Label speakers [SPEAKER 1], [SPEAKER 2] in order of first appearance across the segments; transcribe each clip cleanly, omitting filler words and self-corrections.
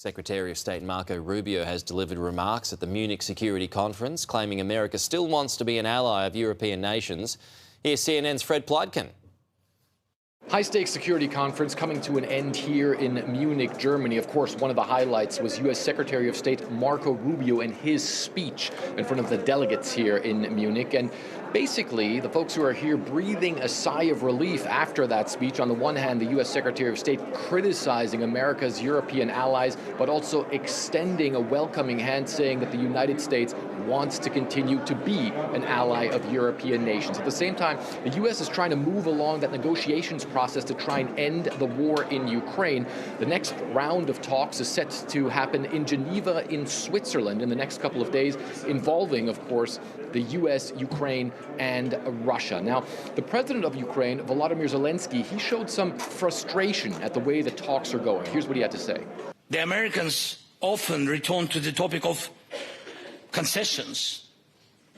[SPEAKER 1] Secretary of State Marco Rubio has delivered remarks at the Munich Security Conference, claiming America still wants to be an ally of European nations. Here's CNN's Fred Plodkin.
[SPEAKER 2] High-stakes security conference coming to an end here in Munich, Germany. Of course, one of the highlights was U.S. Secretary of State Marco Rubio and his speech in front of the delegates here in Munich. And basically, the folks who are here breathing a sigh of relief after that speech. On the one hand, the U.S. Secretary of State criticizing America's European allies, but also extending a welcoming hand, saying that the United States wants to continue to be an ally of European nations. At the same time, the U.S. is trying to move along that negotiations process to try and end the war in Ukraine. The next round of talks is set to happen in Geneva in Switzerland in the next couple of days, involving, of course, the U.S., Ukraine, and Russia. Now, the president of Ukraine, Volodymyr Zelensky, he showed some frustration at the way the talks are going. Here's what he had to say.
[SPEAKER 3] The Americans often return to the topic of concessions,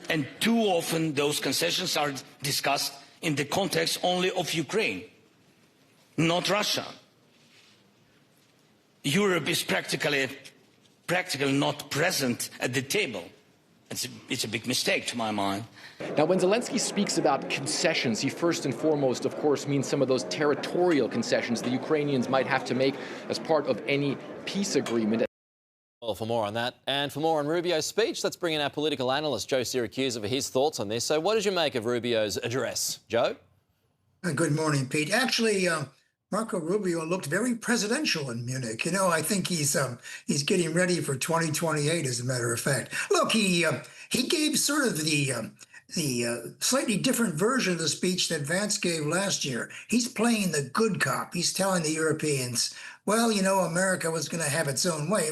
[SPEAKER 3] and too often those concessions are discussed in the context only of Ukraine, not Russia. Europe is practically not present at the table. It's a big mistake to my mind.
[SPEAKER 2] Now, when Zelensky speaks about concessions, he first and foremost, of course, means some of those territorial concessions the Ukrainians might have to make as part of any peace agreement.
[SPEAKER 1] Well, for more on that and for more on Rubio's speech, let's bring in our political analyst, Joe Siracusa, for his thoughts on this. So what did you make of Rubio's address, Joe?
[SPEAKER 4] Good morning, Pete. Actually, Marco Rubio looked very presidential in Munich. You know, I think he's getting ready for 2028, as a matter of fact. Look, he gave sort of the slightly different version of the speech that Vance gave last year. He's playing the good cop. He's telling the Europeans, well, you know, America was going to have its own way,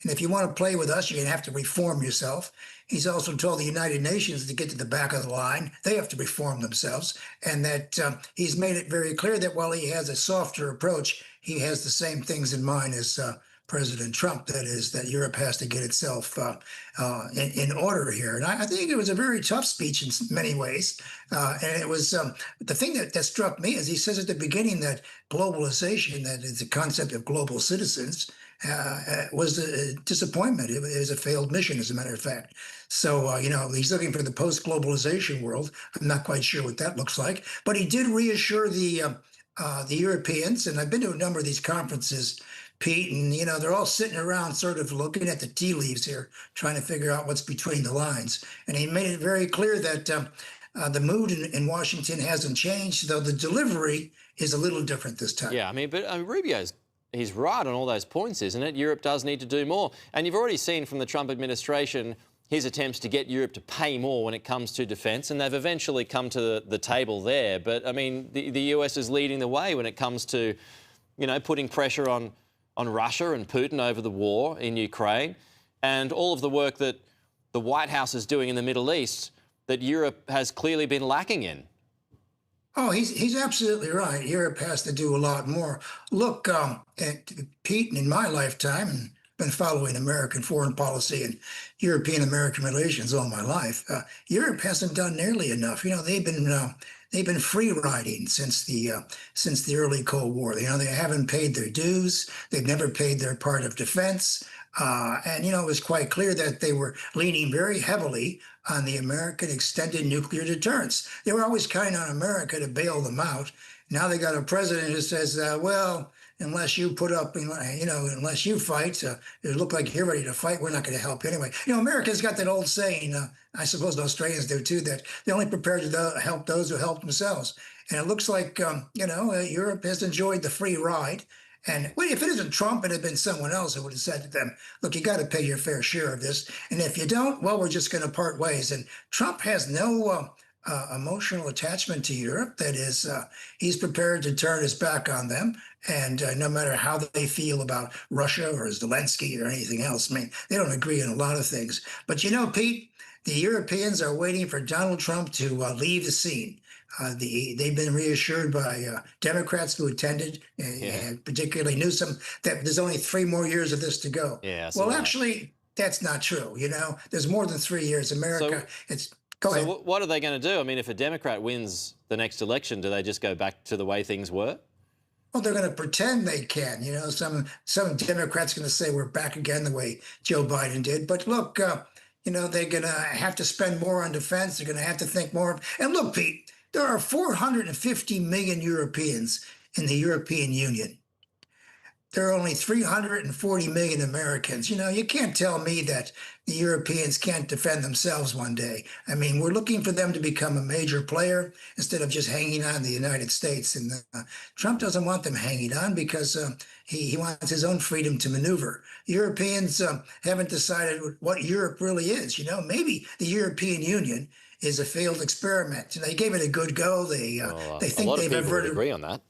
[SPEAKER 4] and if you want to play with us, you're going to have to reform yourself. He's also told the United Nations to get to the back of the line. They have to reform themselves. And that he's made it very clear that while he has a softer approach, he has the same things in mind as President Trump. That is, that Europe has to get itself in order here. And I think it was a very tough speech in many ways. And it was the thing that struck me is he says at the beginning that globalization, that is the concept of global citizens, was a disappointment. It was a failed mission, as a matter of fact. So, you know, he's looking for the post-globalization world. I'm not quite sure what that looks like. But he did reassure the Europeans, and I've been to a number of these conferences, Pete, and, you know, they're all sitting around sort of looking at the tea leaves here, trying to figure out what's between the lines. And he made it very clear that the mood in Washington hasn't changed, though the delivery is a little different this time.
[SPEAKER 1] Yeah, I mean, but he's right on all those points, isn't it? Europe does need to do more. And you've already seen from the Trump administration his attempts to get Europe to pay more when it comes to defence, and they've eventually come to the table there. But, I mean, the US is leading the way when it comes to, you know, putting pressure on Russia and Putin over the war in Ukraine, and all of the work that the White House is doing in the Middle East that Europe has clearly been lacking in.
[SPEAKER 4] Oh, he's absolutely right. Europe has to do a lot more. Look, Pete, in my lifetime, and been following American foreign policy and European-American relations all my life, Europe hasn't done nearly enough. You know, they've been free riding since the early Cold War. You know, they haven't paid their dues. They've never paid their part of defense. And, you know, it was quite clear that they were leaning very heavily on the American extended nuclear deterrence. They were always counting on America to bail them out. Now they got a president who says, well, unless you put up, you know, unless you fight, it look like you're ready to fight, we're not going to help you anyway. You know, America's got that old saying, I suppose the Australians do too, that they're only prepared to help those who help themselves. And it looks like, you know, Europe has enjoyed the free ride. And if it isn't Trump, it had been someone else who would have said to them, look, you got to pay your fair share of this. And if you don't, well, we're just going to part ways. And Trump has no emotional attachment to Europe. That is, he's prepared to turn his back on them. And no matter how they feel about Russia or Zelensky or anything else, I mean, they don't agree on a lot of things. But, you know, Pete, the Europeans are waiting for Donald Trump to leave the scene. They've been reassured by Democrats who attended, and particularly Newsom, that there's only 3 more years of this to go.
[SPEAKER 1] Yeah,
[SPEAKER 4] well, actually, that's not true. You know, there's more than 3 years. America, Go ahead.
[SPEAKER 1] So what are they going to do? I mean, if a Democrat wins the next election, do they just go back to the way things were?
[SPEAKER 4] Well, they're going to pretend they can. You know, some Democrats going to say we're back again the way Joe Biden did. But look, you know, they're going to have to spend more on defense. They're going to have to think more. And look, Pete, there are 450 million Europeans in the European Union. There are only 340 million Americans. You know, you can't tell me that the Europeans can't defend themselves one day. I mean, we're looking for them to become a major player instead of just hanging on the United States. And Trump doesn't want them hanging on because he wants his own freedom to maneuver. Europeans haven't decided what Europe really is. You know, maybe the European Union is a failed experiment. They gave it a good go. They think
[SPEAKER 1] a lot of
[SPEAKER 4] they've
[SPEAKER 1] people would
[SPEAKER 4] averted.
[SPEAKER 1] agree on that.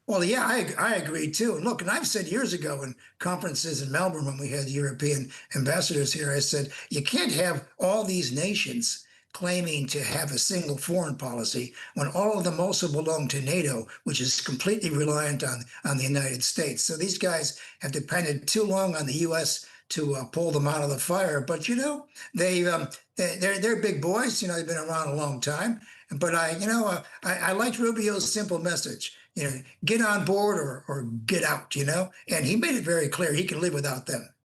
[SPEAKER 4] Well, yeah, I agree too. And look, and I've said years ago in conferences in Melbourne when we had the European ambassadors here, I said, you can't have all these nations claiming to have a single foreign policy when all of them also belong to NATO, which is completely reliant on the United States. So these guys have depended too long on the U.S. to pull them out of the fire. But, you know, they're big boys. You know, they've been around a long time. But I liked Rubio's simple message. You know, get on board or get out, you know, and he made it very clear he can live without them.